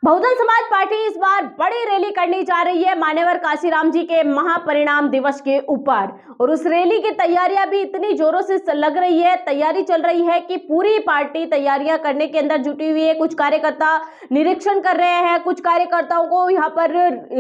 Bahujan Samaj party इस बार बड़ी rally करने जा रही है मान्यवर काशीराम जी के महापरिनिर्वाण दिवस के ऊपर। और उस रैली की तैयारियां भी इतनी जोरों से लग रही है, तैयारी चल रही है कि पूरी पार्टी तैयारियां करने के अंदर जुटी हुई है। कुछ कार्यकर्ता निरीक्षण कर रहे हैं, कुछ कार्यकर्ताओं को यहाँ पर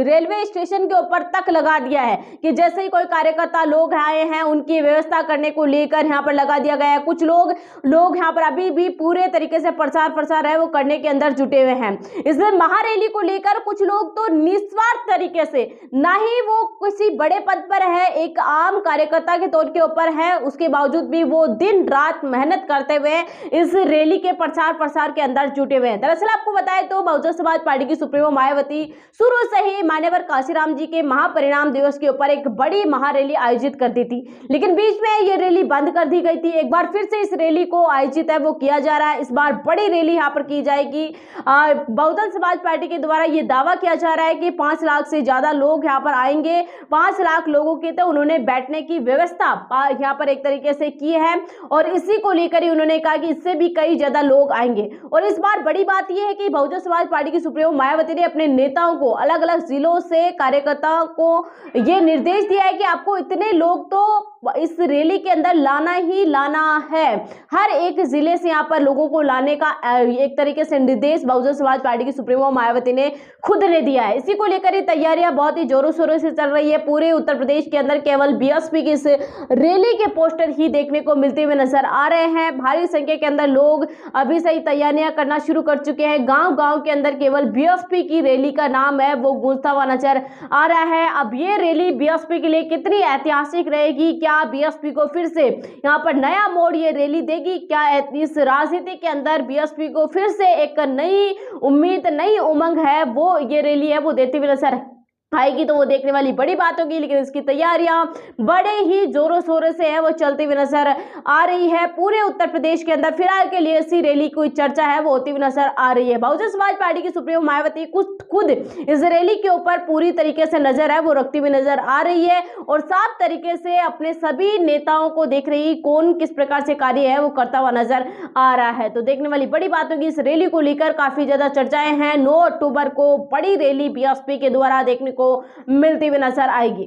रेलवे स्टेशन के ऊपर तक लगा दिया है कि जैसे ही कोई कार्यकर्ता लोग आए हैं उनकी व्यवस्था करने को लेकर यहाँ पर लगा दिया गया है। कुछ लोग यहाँ पर अभी भी पूरे तरीके से प्रचार है वो करने के अंदर जुटे हुए हैं। इस महारैली को लेकर कुछ लोग तो निस्वार्थ तरीके से, ना ही वो किसी बड़े पद पर है, एक आम कार्यकर्ता के तौर के ऊपर है, उसके बावजूद भी वो दिन रात मेहनत करते हुए इस रैली के प्रचार के अंदर जुटे हुए हैं। दरअसल आपको बताएं तो बहुजन समाज पार्टी की सुप्रीमो मायावती शुरू से ही मान्यवर काशीराम जी के महापरिनिर्वाण दिवस के ऊपर एक बड़ी महारैली आयोजित करती थी, लेकिन बीच में ये रैली बंद कर दी गई थी। एक बार फिर से इस रैली को आयोजित है वो किया जा रहा है। इस बार बड़ी रैली यहाँ पर की जाएगी। बहुजन समाज पार्टी के द्वारा ये दावा किया जा रहा है कि 5 लाख से ज्यादा लोग यहाँ पर आएंगे। 5 लाख लोगों की तो उन्होंने बैठने की व्यवस्था यहाँ पर एक तरीके से की है और इसी को लेकर ही उन्होंने कहा कि इससे भी कई ज्यादा लोग आएंगे। और इस बार बड़ी बात यह है कि बहुजन समाज पार्टी की सुप्रीमो मायावती ने अपने नेताओं को अलग अलग जिलों से कार्यकर्ताओं को यह निर्देश दिया है कि आपको इतने लोग तो इस रैली के अंदर लाना ही लाना है। हर एक जिले से यहाँ पर लोगों को लाने का एक तरीके से निर्देश बहुजन समाज पार्टी की सुप्रीमो मायावती ने खुद ने दिया है। इसी को लेकर ही तैयारियां बहुत ही जोरों शोरों से चल रही है। पूरे उत्तर प्रदेश के अंदर केवल बीएसपी की इस रैली के पोस्टर ही देखने को मिलते हुए नजर आ रहे हैं। भारी संख्या के अंदर लोग अभी से ही तैयारियां करना शुरू कर चुके हैं। गांव के अंदर केवल बीएसपी की रैली का नाम है वो गूंजता हुआ नजर आ रहा है। अब ये रैली बीएसपी के लिए कितनी ऐतिहासिक रहेगी, क्या बीएसपी को फिर से यहाँ पर नया मोड़ ये रैली देगी, क्या इस राजनीति के अंदर बीएसपी को फिर से एक नई उम्मीद, नई उमंग है वो ये रैली है वो देती हुई नजर आएगी, तो वो देखने वाली बड़ी बात होगी। लेकिन इसकी तैयारियां बड़े ही जोरों शोरों से है वो चलती हुई नजर आ रही है। पूरे उत्तर प्रदेश के अंदर फिलहाल के लिए इसी रैली की चर्चा है वो होती हुई नजर आ रही है। बहुजन समाज पार्टी की सुप्रीमो मायावती खुद इस रैली के ऊपर पूरी तरीके से नजर है वो रखती हुई नजर आ रही है और साफ तरीके से अपने सभी नेताओं को देख रही कौन किस प्रकार से कार्य है वो करता हुआ नजर आ रहा है। तो देखने वाली बड़ी बात होगी। इस रैली को लेकर काफी ज्यादा चर्चाएं हैं। 9 अक्टूबर को बड़ी रैली बीएसपी के द्वारा देखने को मिलती हुई नजर आएगी।